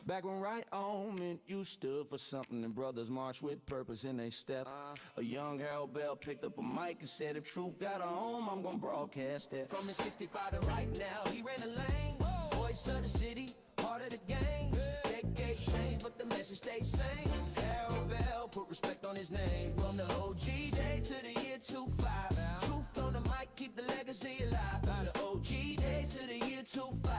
Back when right on meant you stood for something and brothers marched with purpose in they step. A young Harold Bell picked up a mic and said, if truth got a home, I'm gonna broadcast it. From the 65 to right now, he ran a lane. Voice of the city, heart of the game. Decade changed, but the message stayed same. Harold Bell put respect on his name. From the OG day to the year 25. Truth on the mic, keep the legacy alive. From the OG days to the year 25.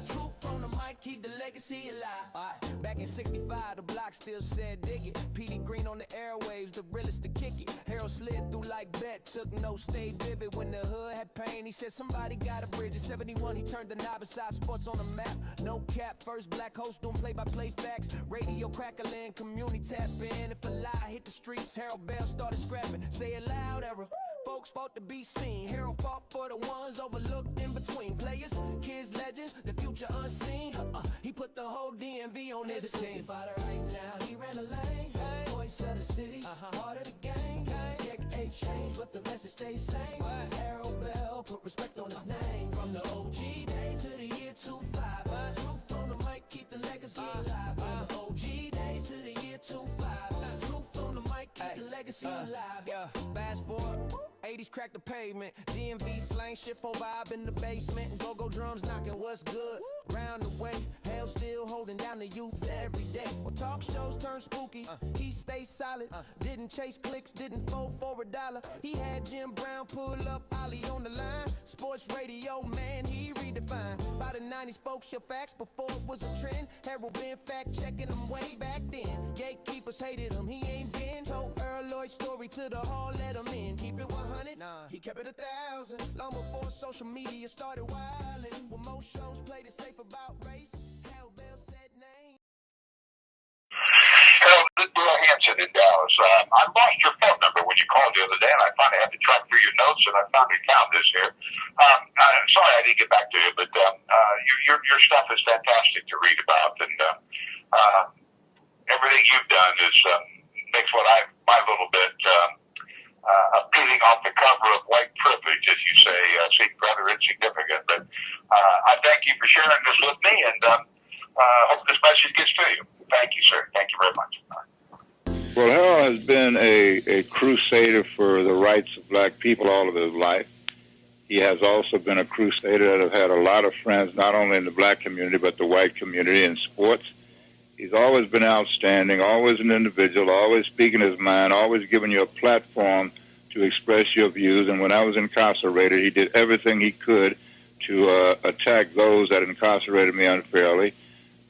Truth on the mic, keep the legacy alive. Back in 65, the block still said dig it. Petey Green on the airwaves, the realest to kick it. Harold slid through like Bet, took notes, stayed vivid. When the hood had pain, he said somebody got a bridge. In 71, he turned the knob inside sports on the map. No cap, first black host doing play-by-play facts. Radio crackling, community tap in. If a lie hit the streets, Harold Bell started scrapping. Say it loud, era. Folks fought to be seen. Harold fought for the ones overlooked in between. Players, kids, legends, the future unseen. He put the whole DMV on his team. Fighter right now, he ran a lane. Voice of the city, part of the game. Decade changed, but the message stays same. Harold Bell put respect on his name. From the OG days to the year 25. Truth on the mic, keep the legacy alive. From the OG days to the year 25. Truth on the mic, keep the legacy alive. Yeah, fast forward. 80s crack the pavement, DMV slang, shit for vibe in the basement, go-go drums knocking what's good, round the way, hell still holding down the youth every day. When talk shows turn spooky, he stayed solid, didn't chase clicks, didn't fold for a dollar. He had Jim Brown pull up, Ollie on the line, sports radio, man, he redefined. By the 90s, folks, your facts before it was a trend. Harold been fact checking them way back then. Gatekeepers hated him, he ain't been. Told Earl Lloyd's story to the hall, let him in. Keep it 100, nah, he kept it 1,000. Long before social media started wildin'. When most shows played it safe about race, Harold Bell said name. Harold, Bill Hanson in Dallas. I lost your phone number when you called the other day, and I finally had to track through your notes, and I finally found this here. I'm sorry I didn't get back to you, but your stuff is fantastic to read about, and everything you've done is makes what my little bit appealing off the cover of white privilege, as you say, seem rather insignificant. But I thank you for sharing this with me, and hope this message gets to you. Thank you, sir. Thank you very much. Well, Harold has been a crusader for the rights of black people all of his life. He has also been a crusader that has had a lot of friends, not only in the black community, but the white community in sports. He's always been outstanding, always an individual, always speaking his mind, always giving you a platform to express your views. And when I was incarcerated, he did everything he could to attack those that incarcerated me unfairly.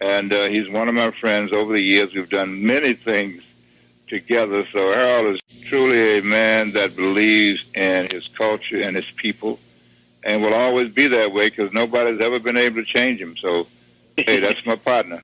And he's one of my friends over the years. We've done many things together. So Harold is truly a man that believes in his culture and his people and will always be that way because nobody's ever been able to change him. So, hey, that's my partner.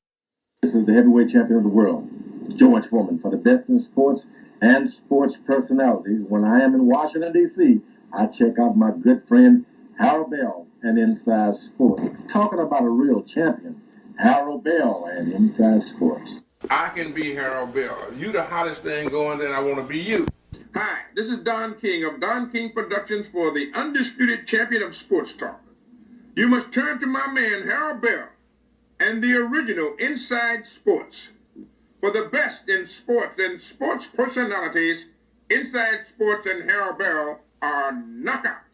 This is the heavyweight champion of the world, George Foreman, for the best in sports and sports personalities. When I am in Washington, D.C., I check out my good friend Harold Bell and Inside Sports. Talking about a real champion, Harold Bell and Inside Sports. I can be Harold Bell. You the hottest thing going, then I want to be you. Hi, this is Don King of Don King Productions for the undisputed champion of sports talk. You must turn to my man Harold Bell and the original Inside Sports. For the best in sports and sports personalities, Inside Sports and Harold Bell are knockouts.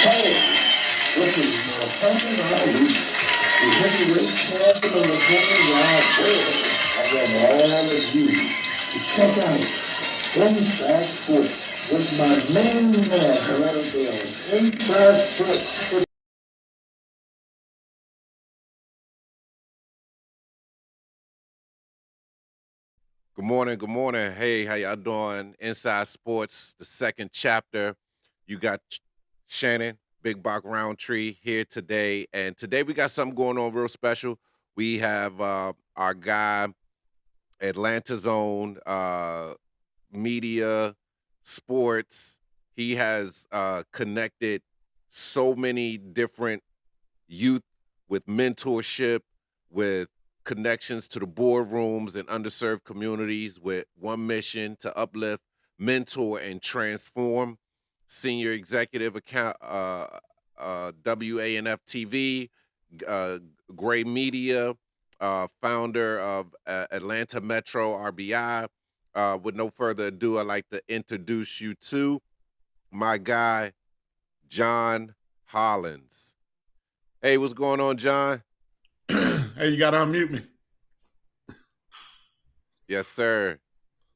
Hey, this is my cousin Ali, the heavyweight champion of the wide world. I want all of you to check out Inside Sports with my main man, Harold Bell. Inside Sports. Good morning, good morning. Hey, how y'all doing? Inside Sports, the second chapter. You got Shannon, Big Bach Roundtree here today. And today we got something going on real special. We have our guy, Atlanta's own media, sports. He has connected so many different youth with mentorship, with connections to the boardrooms and underserved communities with one mission to uplift, mentor, and transform. senior executive account, WANF TV, Gray Media, founder of Atlanta Metro RBI. With no further ado, I'd like to introduce you to my guy, John Hollins. Hey, what's going on, John? Hey, you got to unmute me. Yes, sir.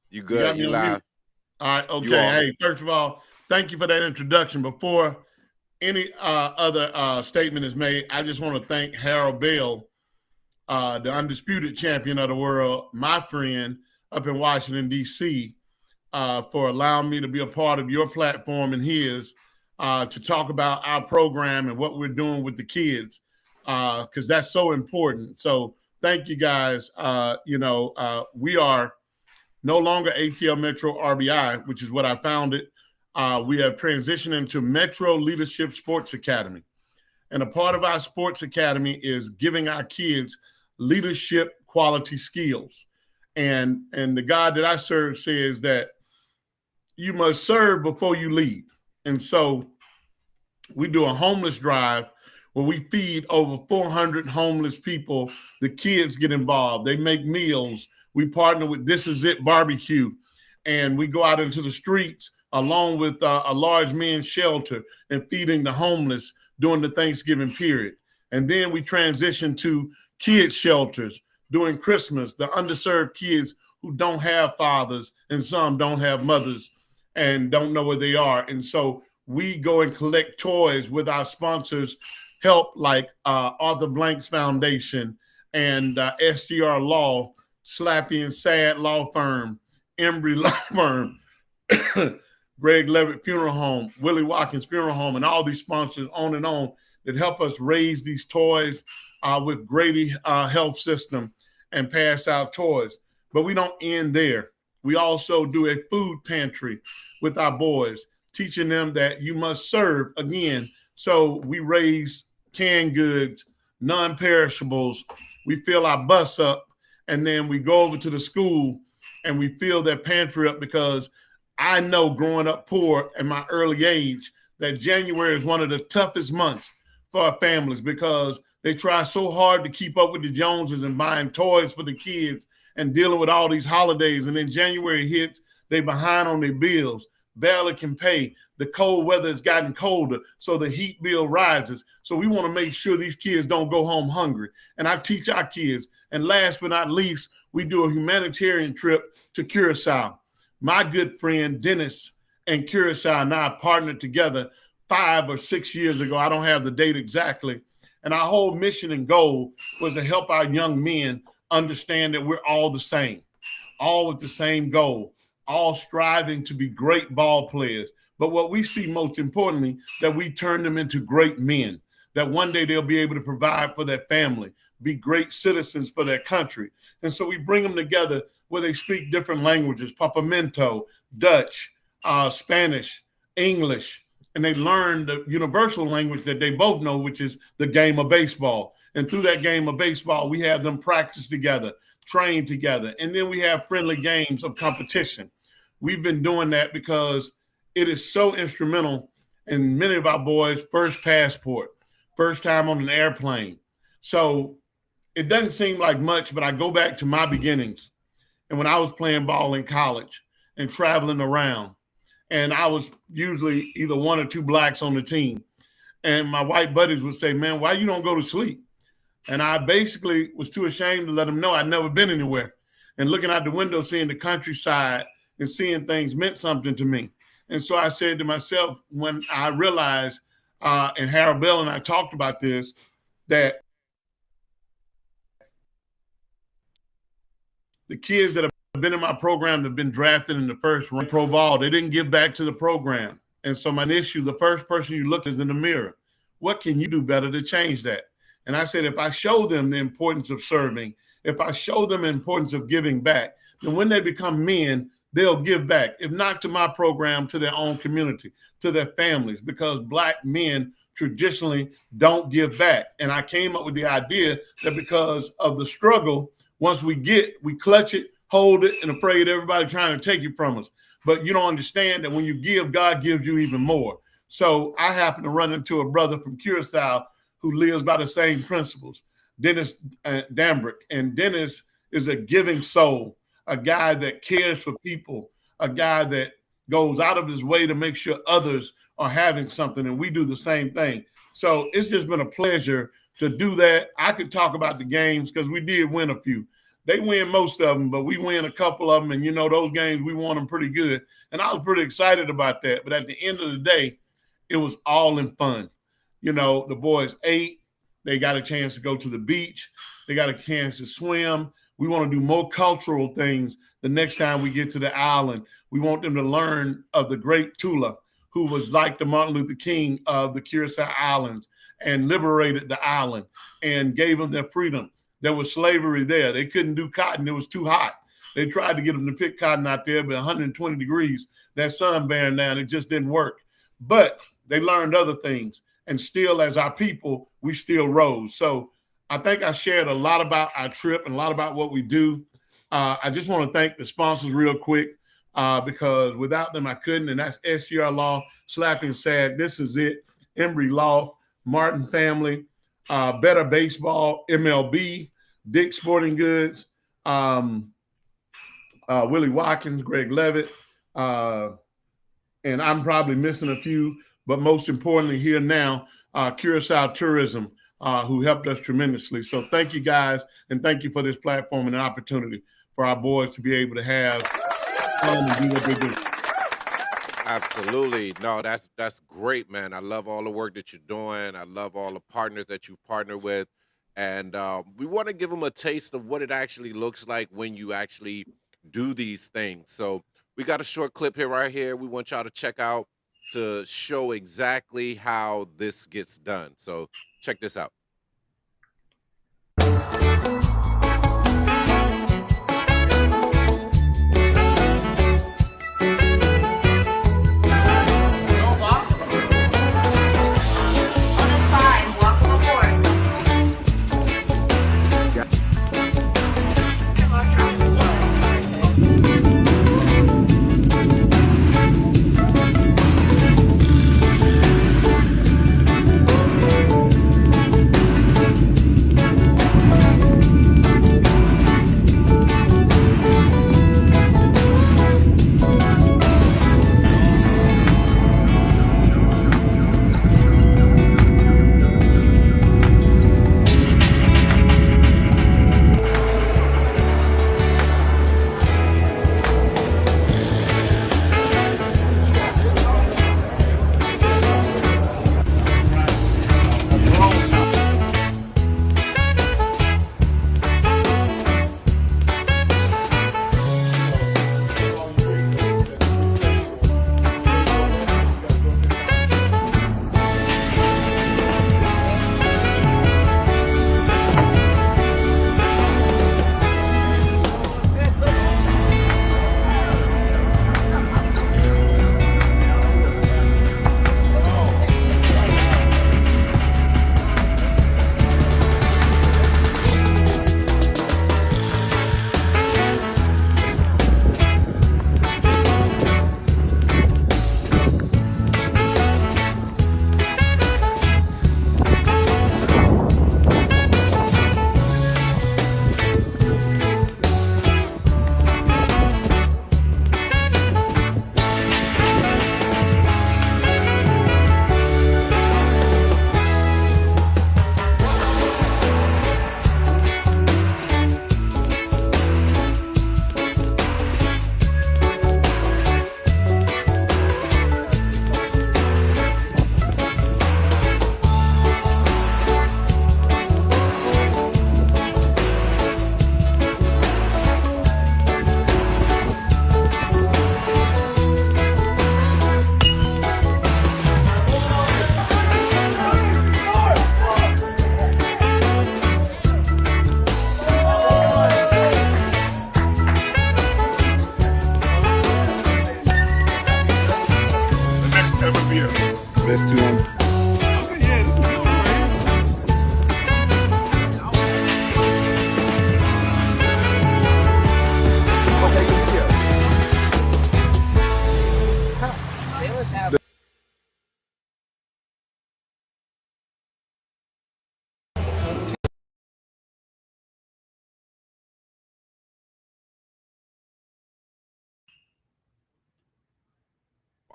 You good? You got me You on live? mute. All right, okay. Hey, first of all, thank you for that introduction. Before any other statement is made, I just want to thank Harold Bell, the undisputed champion of the world, my friend up in Washington, D.C., for allowing me to be a part of your platform and his to talk about our program and what we're doing with the kids, because that's so important. So thank you, guys. We are no longer ATL Metro RBI, which is what I founded. We have transitioned into Metro Leadership Sports Academy. And a part of our sports academy is giving our kids leadership quality skills. And the God that I serve says that you must serve before you lead. And so we do a homeless drive where we feed over 400 homeless people. The kids get involved. They make meals. We partner with This Is It Barbecue, and we go out into the streets along with a large men's shelter and feeding the homeless during the Thanksgiving period. And then we transition to kids shelters during Christmas, the underserved kids who don't have fathers and some don't have mothers and don't know where they are. And so we go and collect toys with our sponsors, help like Arthur Blanks Foundation and SGR Law, Slappy and Sad Law Firm, Embry Law Firm, Greg Levitt Funeral Home, Willie Watkins Funeral Home, and all these sponsors on and on that help us raise these toys with Grady Health System and pass out toys. But we don't end there. We also do a food pantry with our boys, teaching them that you must serve again. So we raise canned goods, non-perishables. We fill our bus up, and then we go over to the school and we fill that pantry up, because I know growing up poor at my early age that January is one of the toughest months for our families, because they try so hard to keep up with the Joneses and buying toys for the kids and dealing with all these holidays. And then January hits, they behind on their bills, barely can pay. The cold weather has gotten colder, so the heat bill rises. So we want to make sure these kids don't go home hungry. And I teach our kids. And last but not least, we do a humanitarian trip to Curacao. My good friend Dennis and Curacao and I partnered together 5 or 6 years ago. I don't have the date exactly. And our whole mission and goal was to help our young men understand that we're all the same, all with the same goal, all striving to be great ball players. But what we see most importantly, that we turn them into great men, that one day they'll be able to provide for their family, be great citizens for their country. And so we bring them together where they speak different languages, Papiamento, Dutch, Spanish, English, and they learn the universal language that they both know, which is the game of baseball. And through that game of baseball, we have them practice together, train together, and then we have friendly games of competition. We've been doing that because it is so instrumental in many of our boys' first passport, first time on an airplane. So it doesn't seem like much, but I go back to my beginnings. And when I was playing ball in college and traveling around, and I was usually either one or two blacks on the team, and my white buddies would say, man, why you don't go to sleep? And I basically was too ashamed to let them know I'd never been anywhere. And looking out the window, seeing the countryside and seeing things meant something to me. And so I said to myself, when I realized, and Harold Bell and I talked about this, that the kids that have been in my program that have been drafted in the first round pro ball, they didn't give back to the program. And so my issue, the first person you look is in the mirror. What can you do better to change that? And I said, if I show them the importance of serving, if I show them the importance of giving back, then when they become men, they'll give back. If not to my program, to their own community, to their families, because black men traditionally don't give back. And I came up with the idea that because of the struggle, once we clutch it, hold it, and afraid everybody trying to take it from us. but you don't understand that when you give, God gives you even more. So I happen to run into a brother from Curacao who lives by the same principles, Dennis Dambrick. And Dennis is a giving soul, a guy that cares for people, a guy that goes out of his way to make sure others are having something, and we do the same thing. So it's just been a pleasure to do that. I could talk about the games because we did win a few. They win most of them, but we win a couple of them, and, those games, we won them pretty good. And I was pretty excited about that. But at the end of the day, it was all in fun. The boys ate. They got a chance to go to the beach. They got a chance to swim. We want to do more cultural things the next time we get to the island. We want them to learn of the great Tula, who was like the Martin Luther King of the Curacao Islands and liberated the island and gave them their freedom. There was slavery there. They couldn't do cotton. It was too hot. They tried to get them to pick cotton out there, but 120 degrees, that sun bearing down, it just didn't work. But they learned other things. And still, as our people, we still rose. So I think I shared a lot about our trip and a lot about what we do. I just want to thank the sponsors real quick because without them, I couldn't. And that's SGR Law, Slapping Sad. This is it. Embry Law, Martin Family, Better Baseball, MLB, Dick Sporting Goods, Willie Watkins, Greg Levitt, and I'm probably missing a few, but most importantly here now, Curacao Tourism, who helped us tremendously. So thank you guys, and thank you for this platform and an opportunity for our boys to be able to have fun and do what they do. Absolutely. No, that's great, man. I love all the work that you're doing. I love all the partners that you partner with. And we want to give them a taste of what it actually looks like when you actually do these things. So we got a short clip here right here. We want y'all to check out to show exactly how this gets done. So check this out.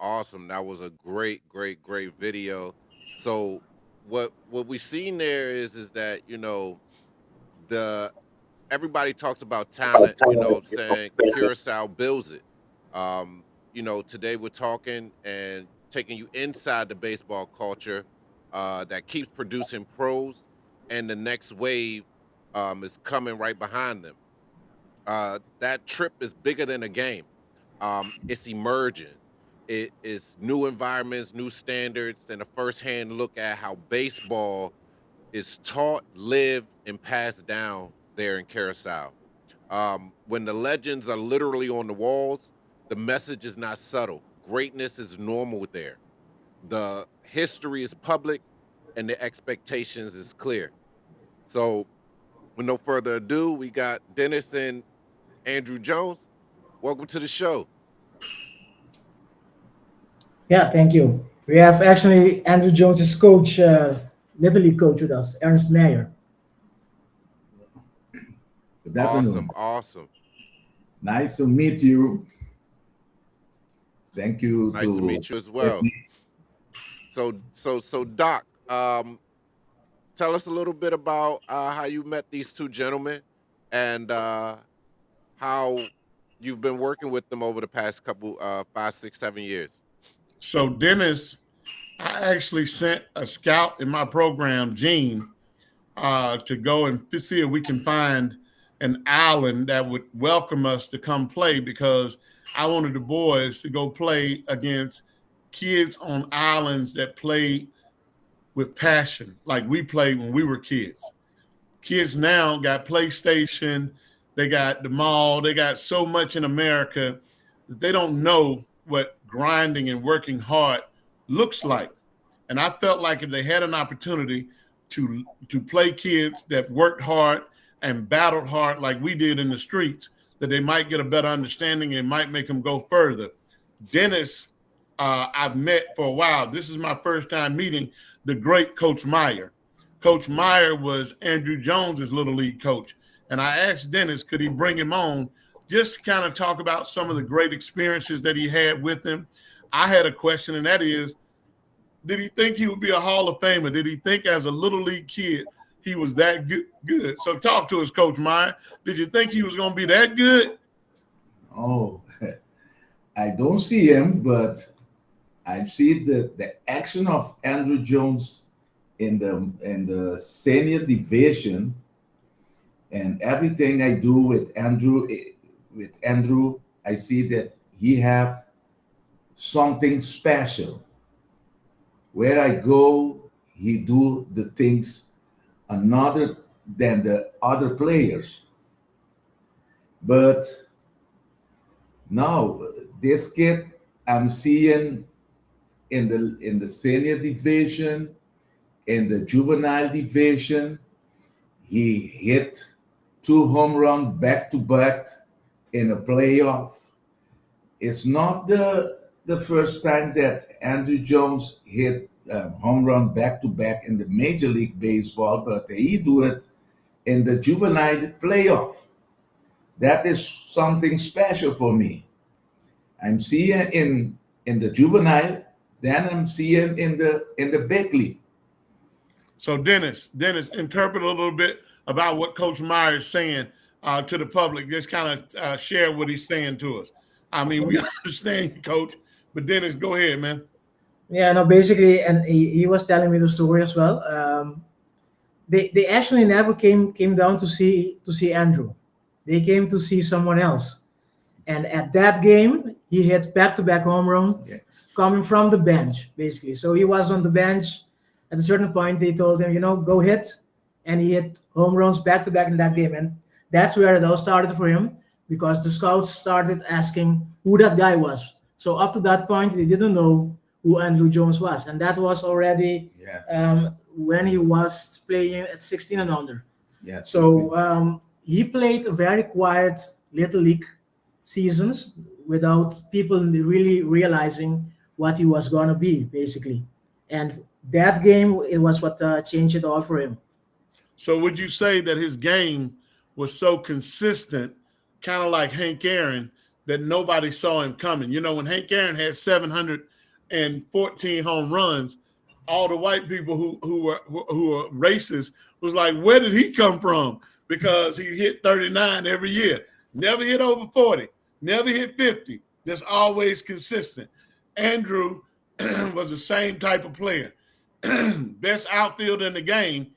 awesome. That was a great, great, great video. So what we seen there is that, you know, the everybody talks about talent, you know what I'm saying? Curacao builds it. Um, you know, today we're talking and taking you inside the baseball culture that keeps producing pros, and the next wave is coming right behind them. That trip is bigger than a game. It's emerging. It is new environments, new standards, and a firsthand look at how baseball is taught, lived, and passed down there in Curacao. When the legends are literally on the walls, the message is not subtle. Greatness is normal there. The history is public, and the expectations is clear. So, with no further ado, we got Dennis and Andrew Jones. Welcome to the show. Yeah, thank you. We have actually Andrew Jones's coach, Little League coach with us, Ernst Meyer. Good afternoon. Awesome. Nice to meet you. Thank you. Nice to meet you as well. So Doc, tell us a little bit about how you met these two gentlemen and how you've been working with them over the past couple 5, 6, 7 years. So Dennis, I actually sent a scout in my program, Gene, to go and see if we can find an island that would welcome us to come play, because I wanted the boys to go play against kids on islands that play with passion, like we played when we were kids. Kids now got PlayStation, they got the mall, they got so much in America that they don't know what grinding and working hard looks like. And I felt like if they had an opportunity to play kids that worked hard and battled hard like we did in the streets, that they might get a better understanding and might make them go further. Dennis, I've met for a while. This is my first time meeting the great Coach Meyer. Coach Meyer was Andrew Jones's Little League coach. And I asked Dennis, could he bring him on just to kind of talk about some of the great experiences that he had with him. I had a question, and that is, did he think he would be a Hall of Famer? Did he think as a Little League kid he was that good? So talk to us, Coach Meyer. Did you think he was going to be that good? Oh, I don't see him, but I see the action of Andrew Jones in the senior division, and everything I do with Andrew, I see that he have something special. Where I go, he do the things another than the other players. But now this kid I'm seeing in the senior division, in the juvenile division, he hit 2 home runs back to back in a playoff. It's not the first time that Andrew Jones hit home run back to back in the Major League Baseball, but he do it in the juvenile playoff. That is something special for me. I'm seeing in the juvenile, then I'm seeing in the big league. So Dennis, interpret a little bit about what Coach Meyer is saying to the public. Just kind of share what he's saying to us. I mean, we understand, Coach, but Dennis, go ahead, man. Yeah, no, basically, and he was telling me the story as well. They actually never came down to see Andrew. They came to see someone else. And at that game, he hit back-to-back home runs coming from the bench, basically. So he was on the bench. At a certain point, they told him, go hit. And he hit home runs back-to-back in that game. And that's where it all started for him, because the scouts started asking who that guy was. So up to that point, they didn't know who Andrew Jones was. And that was already when he was playing at 16 and under. Yeah, so he played a very quiet Little League seasons without people really realizing what he was going to be, basically. And that game, it was what changed it all for him. So would you say that his game was so consistent, kind of like Hank Aaron, that nobody saw him coming? When Hank Aaron had 700 and 14 home runs, all the white people who were racist was like, where did he come from? Because he hit 39 every year, never hit over 40, never hit 50, just always consistent. Andrew was the same type of player, best outfielder in the game,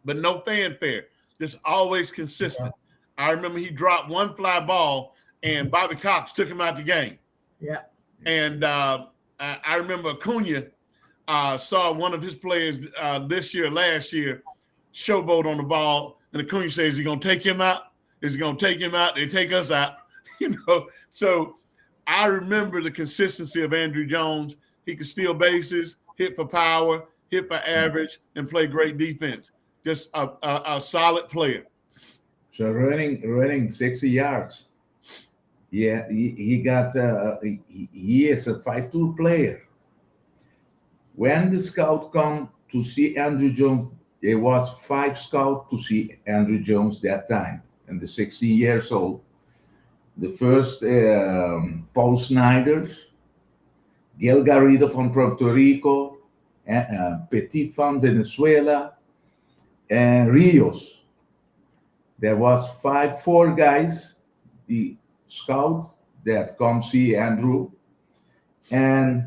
but no fanfare, just always consistent. Yeah. I remember he dropped one fly ball and Bobby Cox took him out the game. Yeah. And I remember Acuna saw one of his players last year, showboat on the ball, and Acuna says, is he going to take him out? Is he going to take him out? They take us out. So I remember the consistency of Andrew Jones. He could steal bases, hit for power, hit for average, and play great defense. Just a solid player. So running 60 yards. Yeah, he is a 5'2" player. When the scout come to see Andrew Jones, there was 5 scouts to see Andrew Jones that time, and the 16 years old. The first Paul Snijders, Gil Garrido from Puerto Rico, Petit from Venezuela, and Rios. There was 4 guys, the scout that come see Andrew, and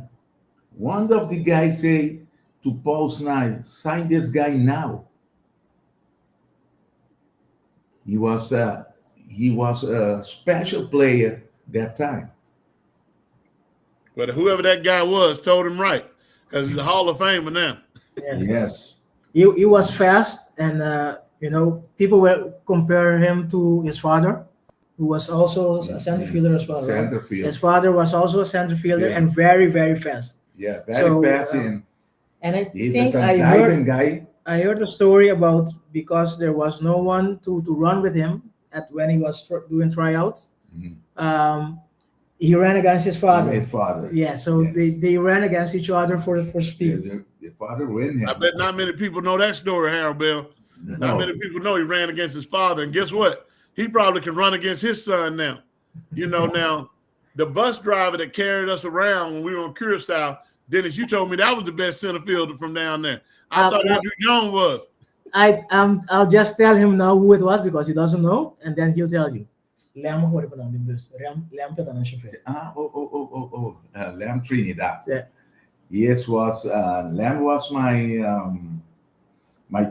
one of the guys say to Paul Snider, sign this guy now. He was a special player that time. But whoever that guy was told him right, because he's a Hall of Famer now. Yeah. Yes. He was fast, and people will compare him to his father, who was also a center fielder as well. Center right? fielder. His father was also a center fielder and very, very fast. Yeah, very fast. And I he's think I heard a story about, because there was no one to run with him when he was doing tryouts. Mm-hmm. He ran against his father. Yeah, so yes. they ran against each other for speed. Yeah, the father win him. I bet not many people know that story, Harold Bell. No. Not many people know he ran against his father. And guess what? He probably can run against his son now. Now, the bus driver that carried us around when we were on Curacao, Dennis, you told me that was the best center fielder from down there. I thought Andrew Jones was. I'll just tell him now who it was, because he doesn't know, and then he'll tell you. Lam Trinidad. Yeah. Yes, Lam was my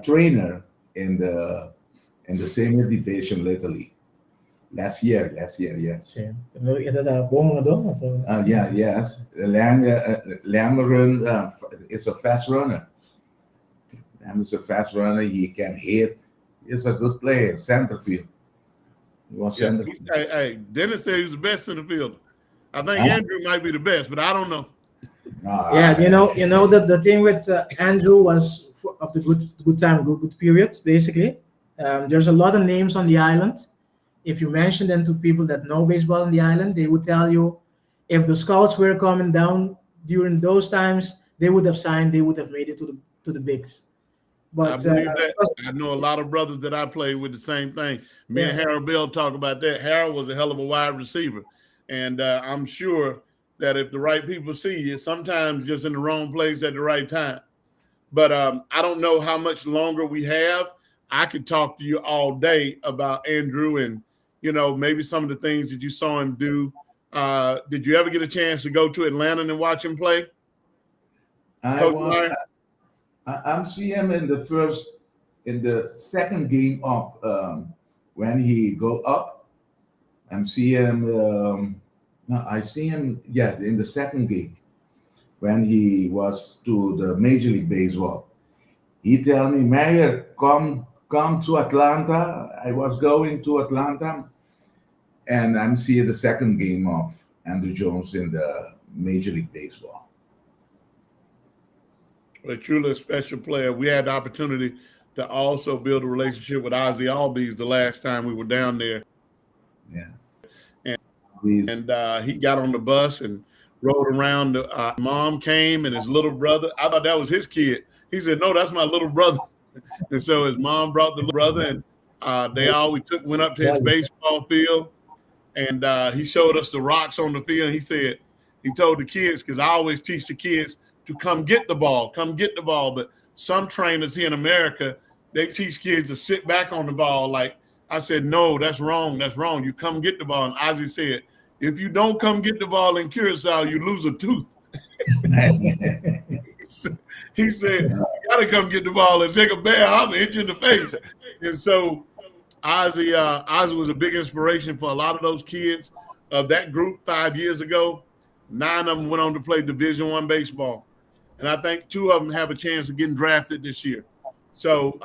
trainer in the senior division lately. Last year, yes. Yes. Lam run is a fast runner. Lam is a fast runner. He can hit. He's a good player, center field. Hey, Dennis said he was the best center fielder. I think Andrew might be the best, but I don't know. The thing with Andrew was of the good time, good periods, basically. There's a lot of names on the island. If you mention them to people that know baseball on the island, they would tell you, if the scouts were coming down during those times, they would have signed, they would have made it to the bigs. But I believe that. I know a lot of brothers that I played with the same thing. Me and Harold Bell talk about that. Harold was a hell of a wide receiver. And I'm sure that if the right people see you, sometimes just in the wrong place at the right time. But I don't know how much longer we have. I could talk to you all day about Andrew and, maybe some of the things that you saw him do. Did you ever get a chance to go to Atlanta and watch him play? I'm seeing him in the second game of when he go up. I'm seeing him. I see him. Yeah, in the second game when he was to the Major League Baseball. He tell me, Mayor, come to Atlanta. I was going to Atlanta, and I'm seeing the second game of Andrew Jones in the Major League Baseball. A truly special player. We had the opportunity to also build a relationship with Ozzie Albies the last time we were down there. Yeah. And he got on the bus and rode around. Mom came and his little brother. I thought that was his kid. He said, no, that's my little brother. And so his mom brought the little brother, and went up to his baseball field, and he showed us the rocks on the field. He He told the kids, because I always teach the kids to come get the ball. But some trainers here in America, they teach kids to sit back on the ball. Like I said, no, that's wrong. You come get the ball. And Ozzy said, if you don't come get the ball in Curacao, you lose a tooth. He said, you got to come get the ball and take a bear. I'm going to hit you in the face. And so Ozzy was a big inspiration for a lot of those kids of that group 5 years ago. 9 of them went on to play Division I baseball. And I think 2 of them have a chance of getting drafted this year. So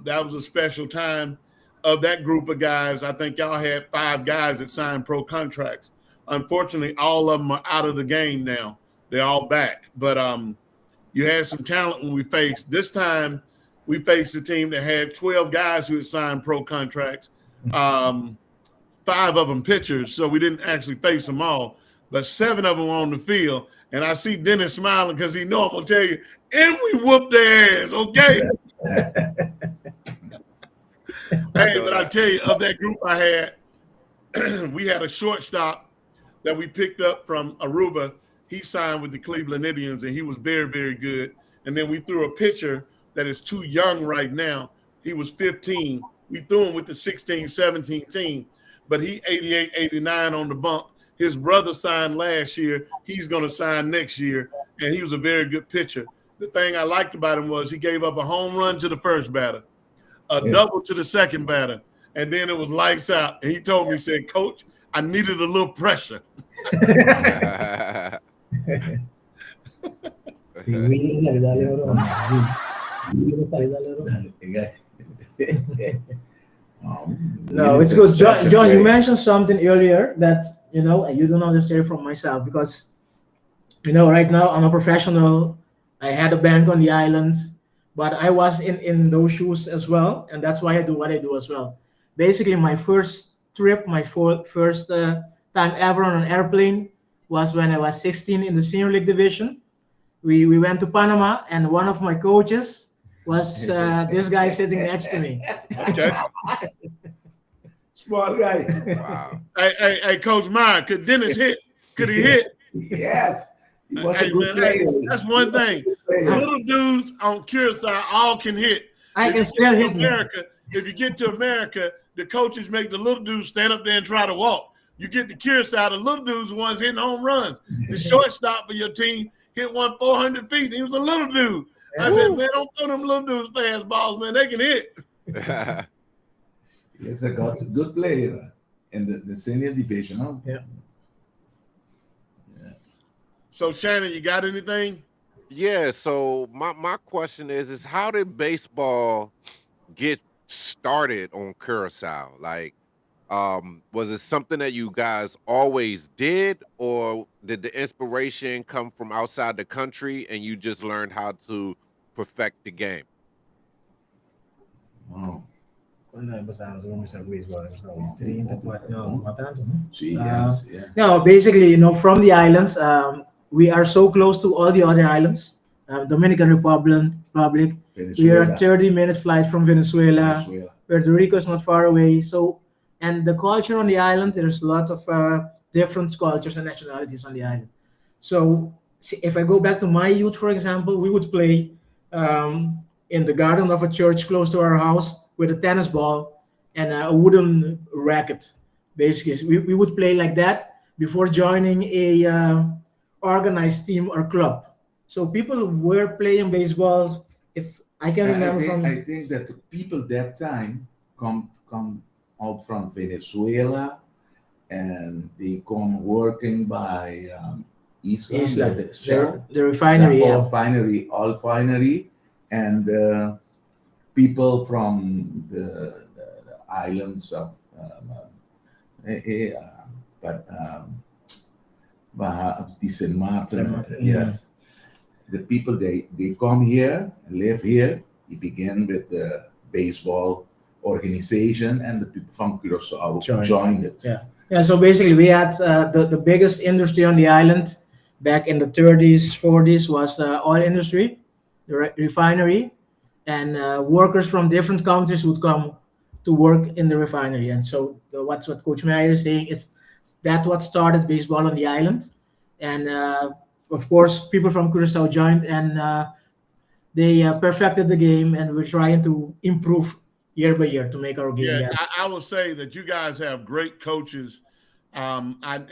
that was a special time of that group of guys. I think y'all had 5 guys that signed pro contracts. Unfortunately, all of them are out of the game now. They're all back. But you had some talent when we faced. This time, we faced a team that had 12 guys who had signed pro contracts, 5 of them pitchers, so we didn't actually face them all. But 7 of them were on the field. And I see Dennis smiling because he know I'm going to tell you, and we whooped their ass, okay? Hey, but I tell you, of that group I had, we had a shortstop that we picked up from Aruba. He signed with the Cleveland Indians, and he was very, very good. And then we threw a pitcher that is too young right now. He was 15. We threw him with the 16, 17 team, but he 88, 89 on the bump. His brother signed last year. He's going to sign next year, and he was a very good pitcher. The thing I liked about him was he gave up a home run to the first batter, a double to the second batter, and then it was lights out. And he told me, he said, Coach, I needed a little pressure. No, it's good. John, you mentioned something earlier that, you don't understand from myself because, right now I'm a professional. I had a bank on the island, but I was in those shoes as well. And that's why I do what I do as well. Basically, my first trip, my first time ever on an airplane was when I was 16 in the senior league division. We went to Panama, and one of my coaches was this guy sitting next to me. Okay. Small guy. Wow. Hey, Coach Meyer, could Dennis hit? Could he hit? Yes. He was Hey, a good man, player. that's one thing. Little dudes on Curacao all can hit. I can still hit me. America. If you get to America, the coaches make the little dudes stand up there and try to walk. You get to Curacao, the little dudes the ones hitting home runs. The shortstop for your team hit one 400 feet. He was a little dude. I said, man, don't throw them little dudes fast balls, man. They can hit. He's a good player in the senior division, huh? Yeah. Yes. So, Shannon, you got anything? Yeah, so my question is how did baseball get started on Curacao? Like, was it something that you guys always did, or did the inspiration come from outside the country and you just learned how to perfect the game? Wow. Yes, yeah. No, basically, from the islands, we are so close to all the other islands. Dominican Republic. We are a 30-minute flight from Venezuela. Puerto Rico is not far away. So, and the culture on the island, there's a lot of different cultures and nationalities on the island. So, if I go back to my youth, for example, we would play in the garden of a church close to our house with a tennis ball and a wooden racket. Basically, we would play like that before joining a organized team or club. So people were playing baseball. If I can remember I think that the people that time come out from Venezuela, and they come working by Isla, the refinery, all refinery, and people from the islands of Saint Martin, yes. The people they come here, live here. He began with the baseball organization, and the people from Curacao joined it. Yeah. So basically, we had the biggest industry on the island back in the 30s, 40s was oil industry, the refinery, and workers from different countries would come to work in the refinery. And so what's what Coach Meyer is saying, that's what started baseball on the island. and of course, people from Curacao joined, and they perfected the game, and we're trying to improve year by year to make our game better. I will say that you guys have great coaches. I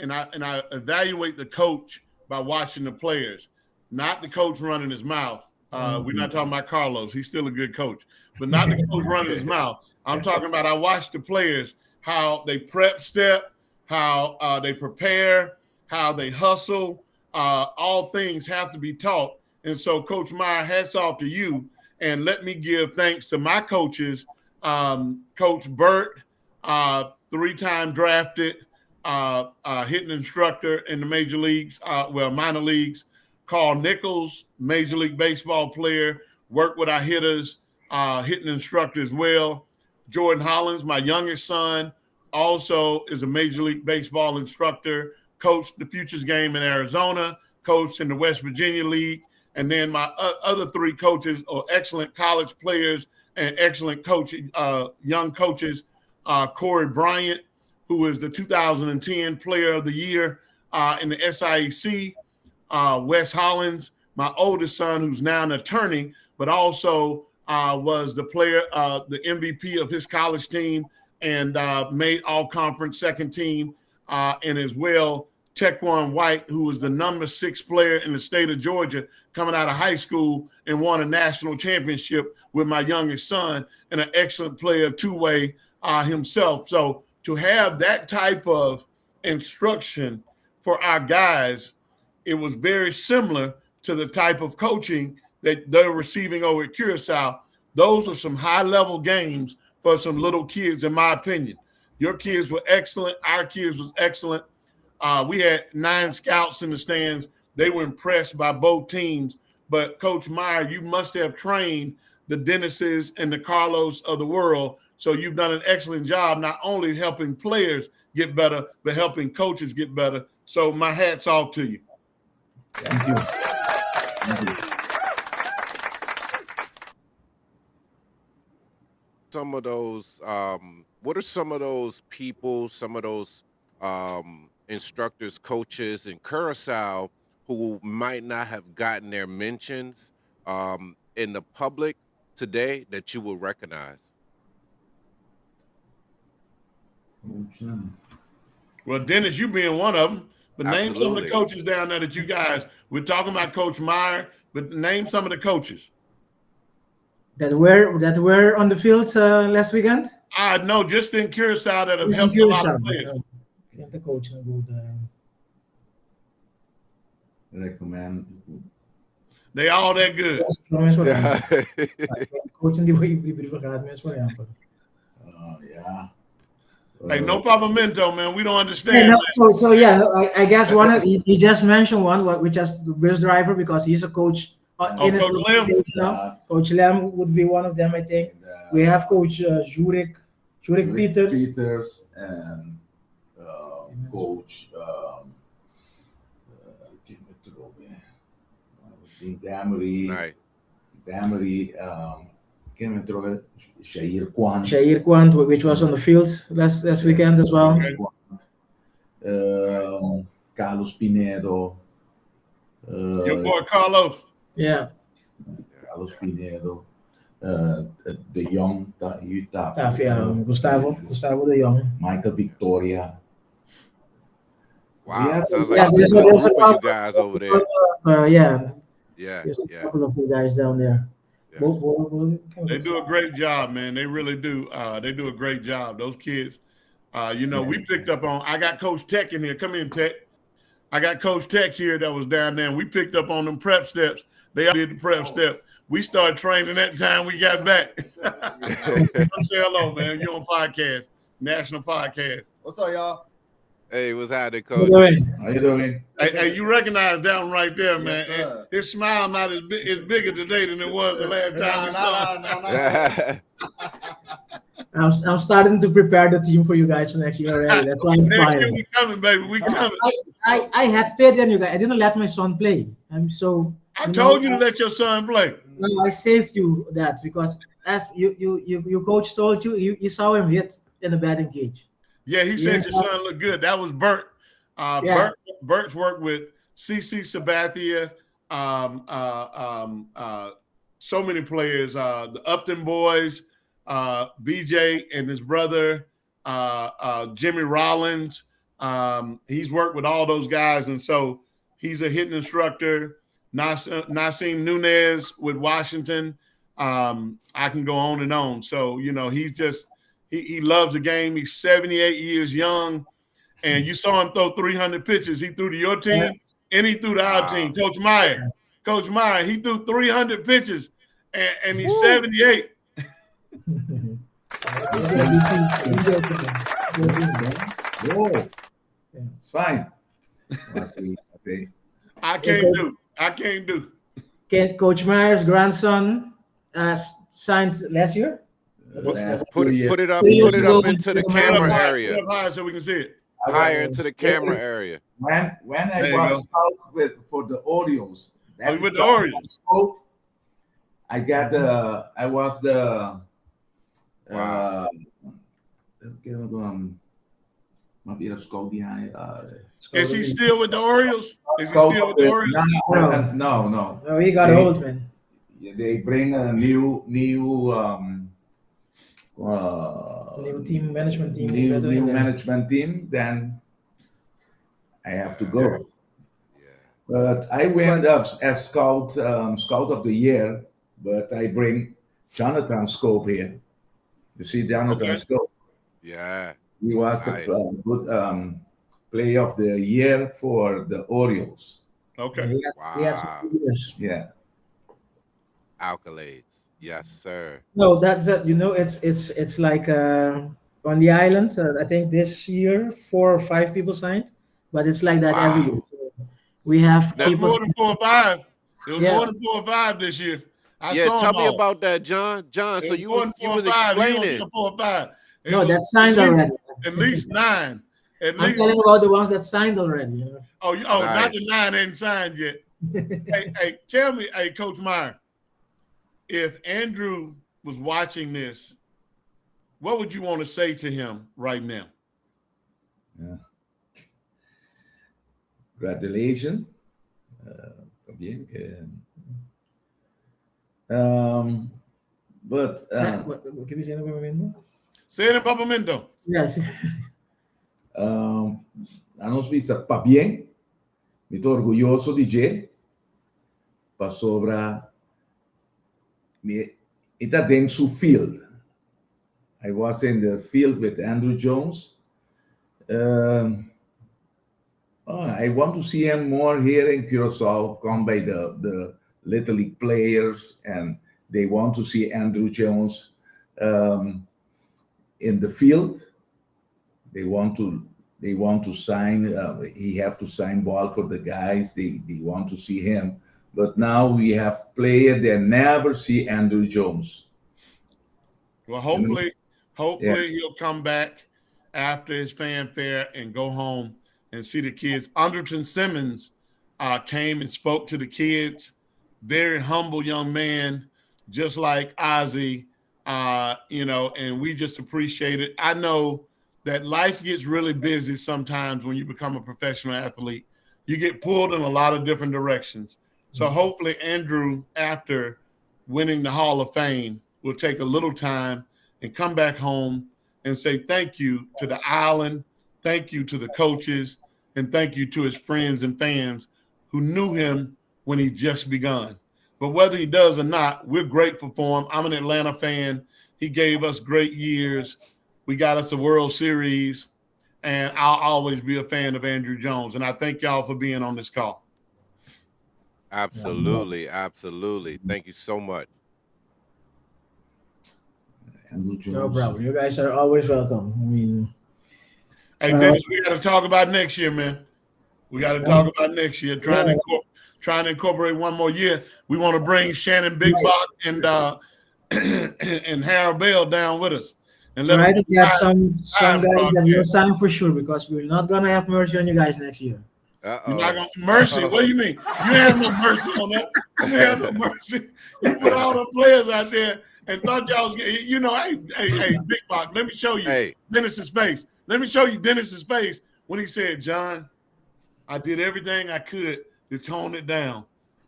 evaluate the coach by watching the players, not the coach running his mouth. We're not talking about Carlos. He's still a good coach, but not the coach running his mouth. I'm talking about I watch the players, how they prep step, how they prepare, how they hustle. All things have to be taught. And so, Coach Meyer, hats off to you. And let me give thanks to my coaches, Coach Burt, 3-time drafted hitting instructor in the major leagues, minor leagues. Carl Nichols, Major League Baseball player, worked with our hitters, hitting instructor as well. Jordan Hollins, my youngest son, also is a Major League Baseball instructor, coached the Futures game in Arizona, coached in the West Virginia League. And then my other 3 coaches are excellent college players and excellent young coaches. Corey Bryant, who is the 2010 Player of the Year in the SIAC. Wes Hollins, my oldest son, who's now an attorney, but also was the player, the MVP of his college team, and made all-conference second team, and as well, Tequan White, who was the number 6 player in the state of Georgia coming out of high school and won a national championship with my youngest son, and an excellent player two-way himself. So to have that type of instruction for our guys, it was very similar to the type of coaching that they're receiving over at Curacao. Those are some high-level games for some little kids, in my opinion. Your kids were excellent. Our kids was excellent. We had 9 scouts in the stands. They were impressed by both teams. But, Coach Meyer, you must have trained the Dennises and the Carlos of the world. So you've done an excellent job not only helping players get better, but helping coaches get better. So my hat's off to you. Thank you. Thank you. Some of those, what are some of those people, some of those instructors, coaches in Curacao who might not have gotten their mentions in the public today that you will recognize? Well, Dennis, you being one of them, but name some of Absolutely. the coaches down there that you guys, we're talking about Coach Meyer, but name some of the coaches. That were on the field last weekend? No, just in Curacao that have helped a lot of players. The coach Recommend. They all that good. Yeah. Hey, no problemento, man. We don't understand. So yeah, I guess one of you just mentioned one, which is the bus driver, because he's a coach. Coach Lem. Coach Lem would be one of them, I think. We have Coach Jurek Peters and Coach Damery. Shahir Kwan, which was on the fields last weekend as well. Carlos Pinedo. Your boy Carlos. Yeah. Carlos Pinedo. De Jong, Gustavo De Jong. Michael Victoria. Wow, sounds like there's a good group of you guys over there. There's a couple of you guys down there. Yeah. They do a great job, man. They really do. They do a great job. Those kids, we picked up on. I got Coach Tech in here. Come in, Tech. I got Coach Tech here that was down there, and we picked up on them prep steps. They all did the prep step. We started training that time we got back. Say hello, man. You're on podcast, national podcast. What's up, y'all? Hey, what's happening, Coach? How you doing? Hey, you recognize that one right there, man. Yes, His smile not as big, is bigger today than it was the last time we saw him. I'm starting to prepare the team for you guys for next year already. That's why I'm fine. We coming, baby. We coming. I had faith in you guys. I didn't let my son play. I told you to let your son play. No, I saved you that because as your coach told you saw him hit in the batting cage. Yeah, he said your son looked good. That was Bert. Bert's worked with CC Sabathia, so many players, the Upton boys, BJ and his brother, Jimmy Rollins. He's worked with all those guys, and so he's a hitting instructor. Nasim Nunez with Washington. I can go on and on. So, he's just he loves the game. He's 78 years young, and you saw him throw 300 pitches. He threw to your team, and he threw to our team. Coach Meyer, he threw 300 pitches, and he's 78. Whoa, it's fine. Okay. I can't do. Coach Meyer's grandson signed last year. Put it up into the camera area. Put it up higher so we can see it. Higher into the camera area. When I was out for the Orioles. With the Orioles. I was the might be the scout behind. Is he still with the Orioles? No. No, he got old, man. They bring a new team management team. New management team. Then I have to go. Yeah. But I went up as scout of the year. But I bring Jonathan Scope here. You see Jonathan Scope? Yeah. He was a good player of the year for the Orioles. Okay. He had some years. Yeah. Accolades. Yes, sir. No, it's like on the island. I think this year 4 or 5 people signed, but it's like that every year. We have people more than 4 or 5. It was more than 4 or 5 this year. Tell me about that, John. So you was explaining. 4 or 5. No, that's signed already. At least 9. I'm telling about the ones that signed already. Nice. Not the 9 ain't signed yet. hey, tell me, Coach Meyer, if Andrew was watching this, what would you want to say to him right now? Yeah. Congratulations. But ¿qué me diciendo Pavimento? Say it in Pavimento. Yes. A nos visa pa bien. Me tô orgulhoso de Jay. Pa sobra ita dentro field. I was in the field with Andrew Jones. I want to see him more here in Curacao, come by the Little League players, and they want to see Andrew Jones in the field. They want to sign. He have to sign ball for the guys. They want to see him. But now we have players that never see Andrew Jones. Well, hopefully he'll come back after his fanfare and go home and see the kids. Anderton Simmons came and spoke to the kids. Very humble young man, just like Ozzy, and we just appreciate it. I know that life gets really busy sometimes when you become a professional athlete. You get pulled in a lot of different directions. So hopefully Andrew, after winning the Hall of Fame, will take a little time and come back home and say thank you to the island, thank you to the coaches, and thank you to his friends and fans who knew him when he just begun. But whether he does or not, we're grateful for him. I'm an Atlanta fan. He gave us great years. We got us a World Series, and I'll always be a fan of Andrew Jones. And I thank y'all for being on this call. Absolutely. Thank you so much. No problem. You guys are always welcome. I mean, hey, Dennis, we got to talk about next year, man. We got to talk about next year. Trying to incorporate one more year. We want to bring Shannon Big Bot and Harold Bell down with us. And let them get some guys that will sign for sure, because we're not gonna have mercy on you guys next year. You're not gonna mercy. What do you mean? You have no mercy on that. You have no mercy. You put all the players out there and thought y'all was getting, hey, Big Bot, let me show you Dennis's face. Let me show you Dennis's face when he said, John, I did everything I could to tone it down.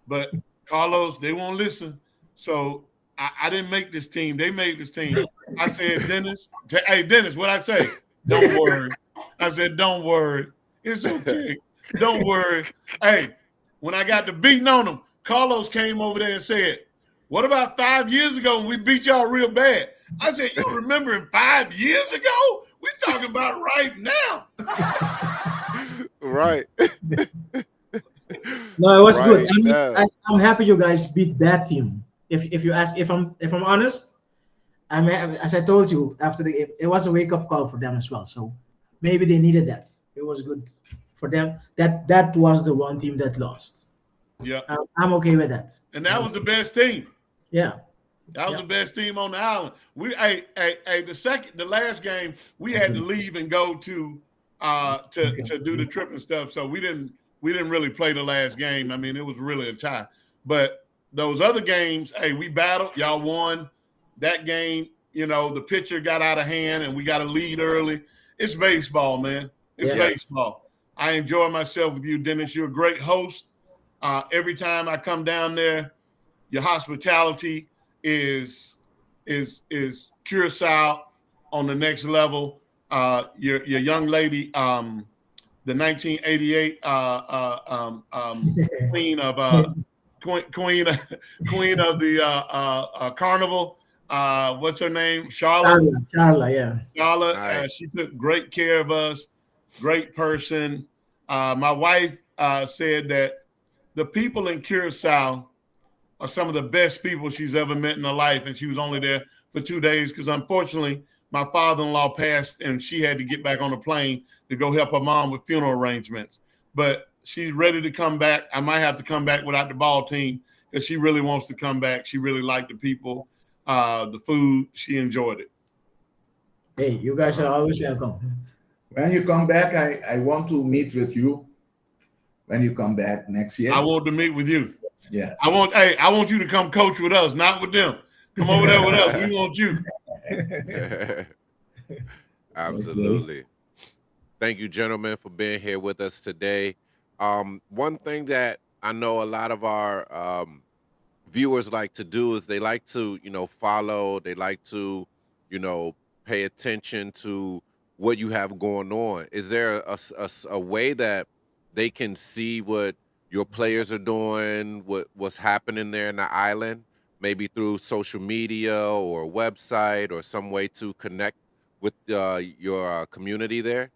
But Carlos, they won't listen. So I didn't make this team. They made this team. I said, Dennis, hey, Dennis, what I say? Don't worry. I said, don't worry. It's okay. Don't worry. Hey, when I got to beating on them, Carlos came over there and said, what about 5 years ago when we beat y'all real bad? I said, you remembering 5 years ago? We're talking about right now. Right. No, it was Right good. now. I'm happy you guys beat that team. If you ask, if I'm honest, as I told you after the game, it was a wake up call for them as well. So maybe they needed that. It was good for them. That was the one team that lost. Yeah, I'm okay with that. and that was the best team. Yeah, that was the best team on the island. The last game we had to leave and go to do the trip and stuff. So we didn't really play the last game. I mean, it was really a tie. But those other games, hey, we battled. Y'all won that game. You know, the pitcher got out of hand and we got a lead early. It's baseball, man. It's baseball. I enjoy myself with you, Dennis. You're a great host. Every time I come down there, your hospitality is Curacao on the next level. Your young lady, the 1988 queen of the carnival. What's her name? Charlotte. Charlotte, yeah. Charlotte. Nice. She took great care of us. Great person. My wife said that the people in Curacao are some of the best people she's ever met in her life, and she was only there for 2 days because unfortunately my father-in-law passed and she had to get back on a plane to go help her mom with funeral arrangements. But she's ready to come back. I might have to come back without the ball team because she really wants to come back. She really liked the people, the food. She enjoyed it. Hey, you guys are always welcome. When you come back, I want to meet with you when you come back next year. I want to meet with you. Yeah. I want you to come coach with us, not with them. Come over there with us. We want you. Absolutely. Okay. Thank you, gentlemen, for being here with us today. One thing that I know a lot of our viewers like to do is they like to, follow, they like to, pay attention to what you have going on. Is there a way that they can see what your players are doing, what's happening there in the island, maybe through social media or a website or some way to connect with your community there?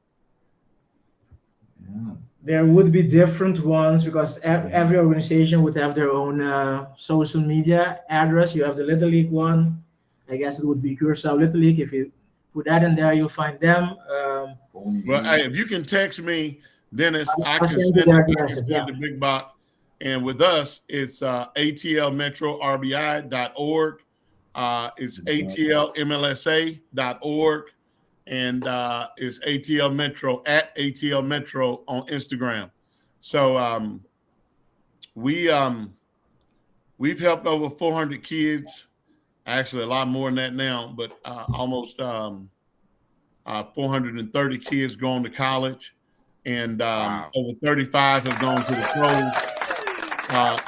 Yeah. There would be different ones because every organization would have their own social media address. You have the Little League one. I guess it would be Curacao Little League. If you put that in there, you'll find them. Well, hey, if you can text me, Dennis, I can send send you their it addresses, to the Big Box. And with us, it's atlmetrorbi.org. It's atlmlsa.org. And it's ATL Metro at ATL Metro on Instagram. So we've helped over 400 kids, actually a lot more than that now, but almost 430 kids going to college, and over 35 have gone to the pros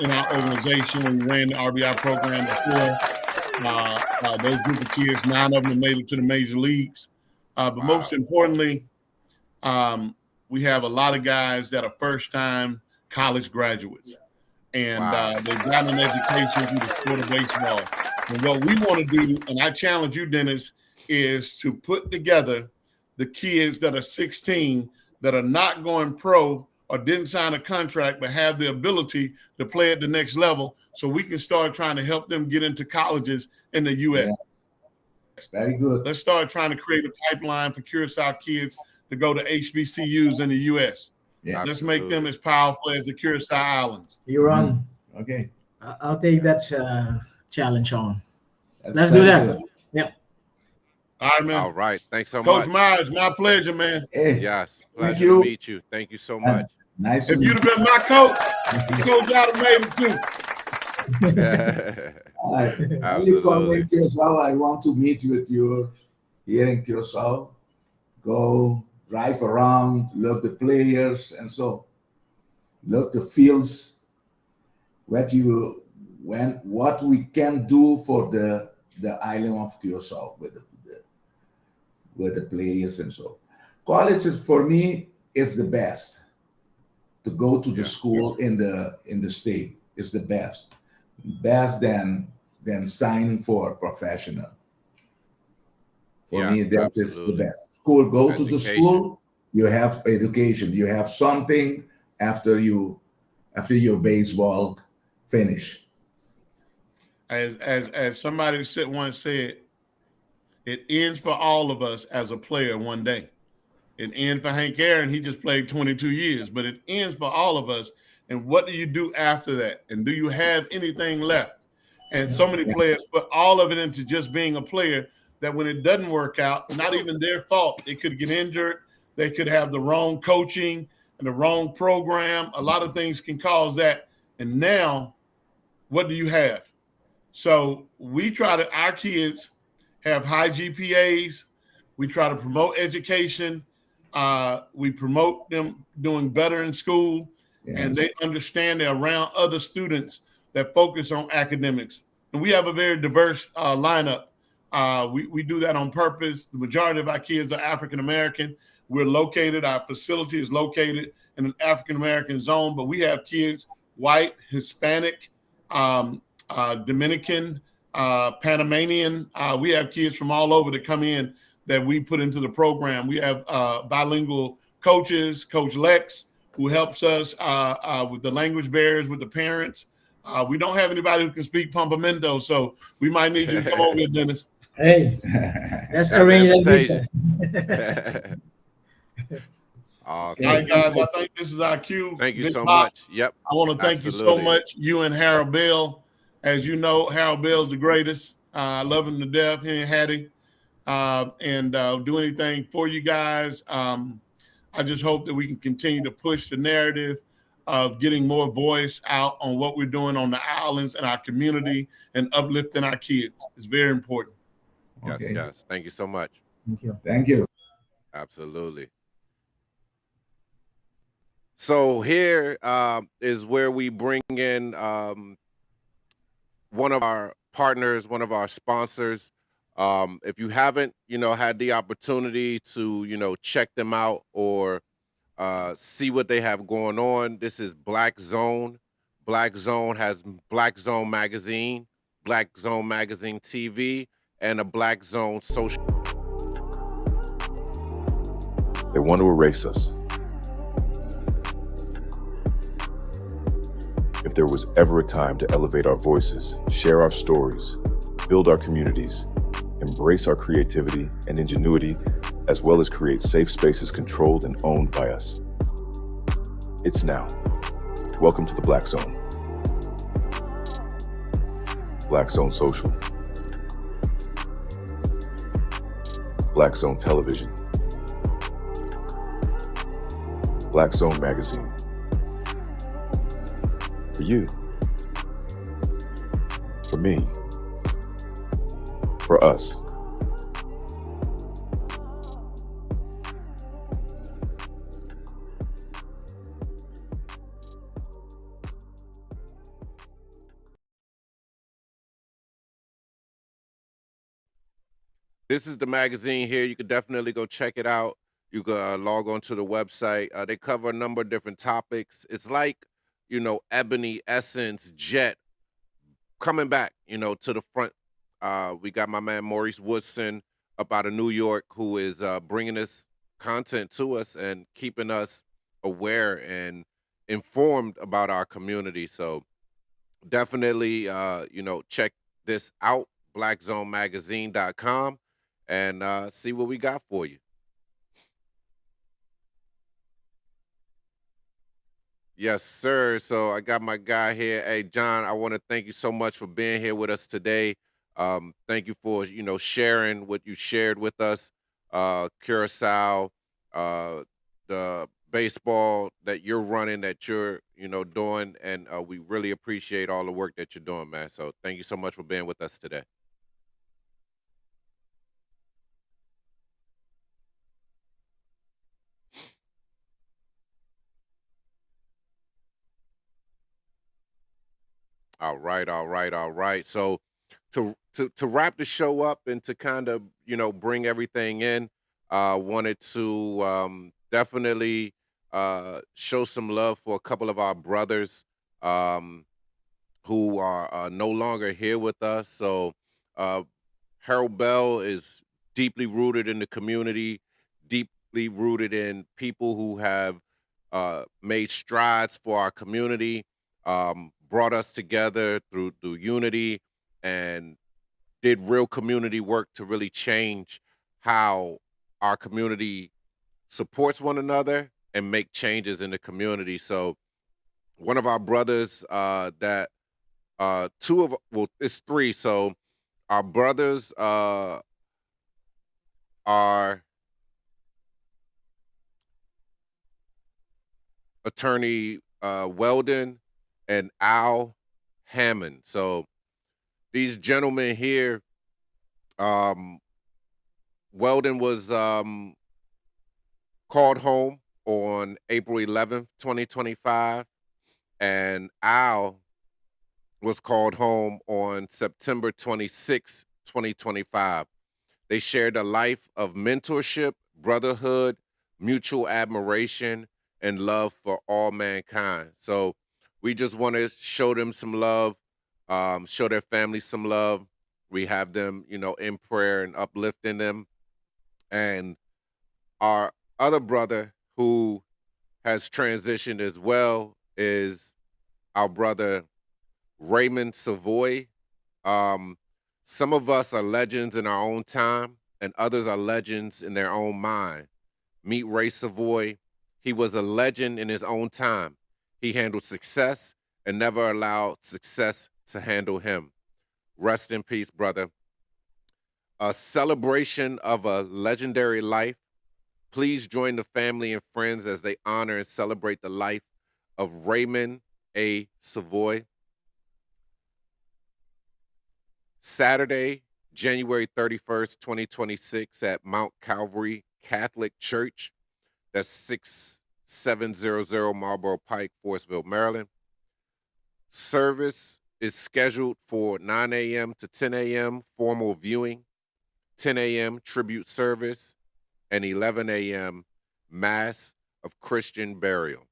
in our organization. We ran the RBI program before. Those group of kids, 9 of them have made it to the major leagues. But most importantly, we have a lot of guys that are first-time college graduates, and they've gotten an education through the sport of baseball. And what we want to do, and I challenge you, Dennis, is to put together the kids that are 16 that are not going pro or didn't sign a contract but have the ability to play at the next level, so we can start trying to help them get into colleges in the U.S. Yeah. Very good. Let's start trying to create a pipeline for Curacao kids to go to HBCUs in the U.S. Yeah. Let's make them as powerful as the Curacao Islands. You're on. Okay. I'll take that challenge on. Let's do that. Yeah. All right, man. All right. Thanks so Coach much. Myers, my pleasure, man. Hey, Yes. Thank Pleasure you. to meet you. Thank you so much. Nice. If you'd have been my coach, Coach, I'd have made it too. When you come in Curacao, I want to meet with you here in Curacao. Go drive around, look the players, and so look the fields, what we can do for the island of Curacao with the players and so. College is for me is the best to go to the school in the state is the best than signing for a professional. For me, that is the absolutely. best. School, go to the Education. school. You have education. You have something after your baseball finish. As somebody once said, it ends for all of us as a player one day. It ends for Hank Aaron. He just played 22 years, but it ends for all of us. And what do you do after that? And do you have anything left? And so many players put all of it into just being a player that when it doesn't work out, not even their fault. They could get injured. They could have the wrong coaching and the wrong program. A lot of things can cause that. And now, what do you have? So our kids have high GPAs. We try to promote education. We promote them doing better in school, and Yes. they understand they're around other students that focus on academics. And we have a very diverse lineup. We do that on purpose. The majority of our kids are African American. Our facility is located in an African American zone, but we have kids white, Hispanic, Dominican, Panamanian. We have kids from all over that come in that we put into the program. We have bilingual coaches, Coach Lex, who helps us with the language barriers with the parents. We don't have anybody who can speak Pampamento, so we might need you to come over here, Dennis. Hey, let's That's an arrange that invitation. visa. Awesome. All right, guys, I think this is our cue. Thank you Big so Pop, much. Yep. I want to thank you so Absolutely. much, you and Harold Bell. As you know, Harold Bell's the greatest. I love him to death, he and Hattie. And do anything for you guys. I just hope that we can continue to push the narrative of getting more voice out on what we're doing on the islands and our community and uplifting our kids. It's very important. Yes, Okay. yes. Thank you so much. Thank you. Thank you. Absolutely. So here is where we bring in one of our partners, one of our sponsors. If you haven't, had the opportunity to, check them out or see what they have going on, this is Black Zone. Black Zone has Black Zone Magazine, Black Zone Magazine TV, and a Black Zone social. They want to erase us. If there was ever a time to elevate our voices, share our stories, build our communities, embrace our creativity and ingenuity, as well as create safe spaces controlled and owned by us, it's now. Welcome to the Black Zone. Black Zone Social. Black Zone Television. Black Zone Magazine. For you. For me. For us. This is the magazine here. You could definitely go check it out. You could log on to the website. They cover a number of different topics. It's like, Ebony, Essence, Jet coming back, to the front. We got my man Maurice Woodson up out of New York who is bringing this content to us and keeping us aware and informed about our community. So definitely, check this out, blackzonemagazine.com, and see what we got for you. Yes, sir. So I got my guy here. Hey, John, I want to thank you so much for being here with us today. Thank you for, sharing what you shared with us, Curacao, the baseball that you're running, that you're, doing. And we really appreciate all the work that you're doing, man. So thank you so much for being with us today. All right, all right, all right. So to wrap the show up and to kind of bring everything in, wanted to definitely show some love for a couple of our brothers um, who are no longer here with us. So uh, Harold Bell is deeply rooted in the community, deeply rooted in people who have made strides for our community, brought us together through unity, and did real community work to really change how our community supports one another and make changes in the community. So one of our brothers that two of well, it's three. So our brothers are attorney Weldon and Al Hammond. So these gentlemen here, um, Weldon was called home on April 11th, 2025, and Al was called home on September 26th, 2025. They shared a life of mentorship, brotherhood, mutual admiration, and love for all mankind. So we just want to show them some love, show their family some love. We have them, in prayer and uplifting them. And our other brother who has transitioned as well is our brother Raymond Savoy. Um, some of us are legends in our own time, and others are legends in their own mind. Meet Ray Savoy. He was a legend in his own time. He handled success and never allowed success to handle him. Rest in peace, brother. A celebration of a legendary life. Please join the family and friends as they honor and celebrate the life of Raymond A. Savoy. Saturday, January 31st, 2026 at Mount Calvary Catholic Church. That's 6700 Marlboro Pike, Forestville, Maryland. Service is scheduled for 9 a.m. to 10 a.m. formal viewing, 10 a.m. tribute service, and 11 a.m. Mass of Christian burial.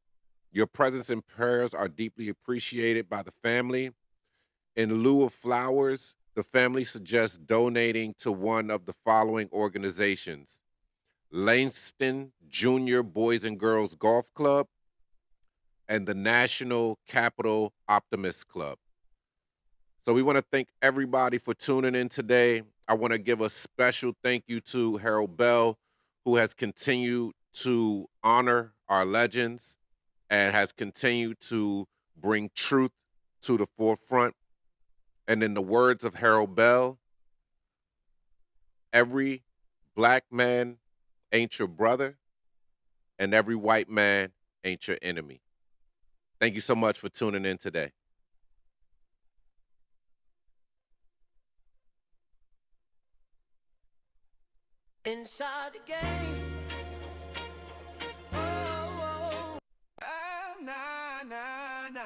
Your presence and prayers are deeply appreciated by the family. In lieu of flowers, the family suggests donating to one of the following organizations: Langston Junior Boys and Girls Golf Club and the National Capital Optimist Club. So we want to thank everybody for tuning in today. I want to give a special thank you to Harold Bell, who has continued to honor our legends and has continued to bring truth to the forefront. And in the words of Harold Bell, every black man ain't your brother, and every white man ain't your enemy. Thank you so much for tuning in today. Inside the game. Oh, nah, nah, nah.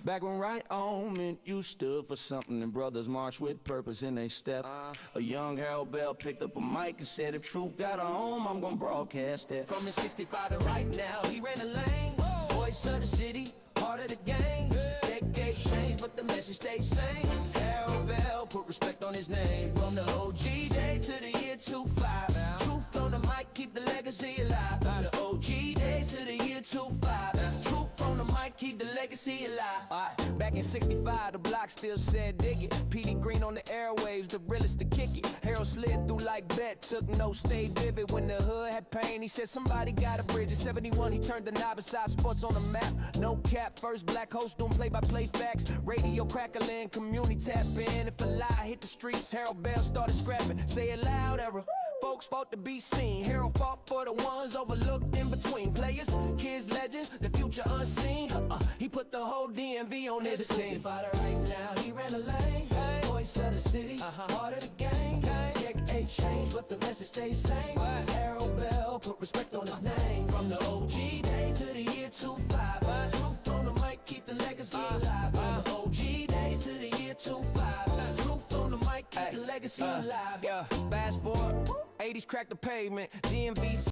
Back when right on meant you stood for something and brothers marched with purpose in they step. A young Harold Bell picked up a mic and said, if truth got a home, I'm gonna broadcast that. From his 65 to right now, he ran a lane. Voice of the city, heart of the game. Decade changed, but the message stayed same. Harold Bell put respect on his name. From the OG day to the year 25. Truth on the mic, keep the legacy alive. By the OG days to the year 25. Truth on the mic, keep the legacy alive. Back in 65, the block still said dig it. PD Green on the airwaves, the realest to kick it. Harold slid through like Bet, took notes, stayed vivid. When the hood had pain, he said somebody got a bridge. In 71, he turned the knob inside sports on the map. No cap, first black host doing play-by-play facts. Radio crackling, community tap in. If a lie hit the streets, Harold Bell started scrapping. Say it loud, era. Folks fought to be seen. Harold fought for the ones overlooked in between. Players, kids, legends, the future unseen. He put the whole DMV on his team. Right now, he ran a lane. Voice of the city, part of the game. Decade changed, but the message stays same. Harold Bell put respect on his name. From the OG days to the year 25. Truth on the mic, alive. The OG days to the year 25. Truth on the mic, keep the legacy alive. Yeah, fast forward, 80s crack the pavement. DMV.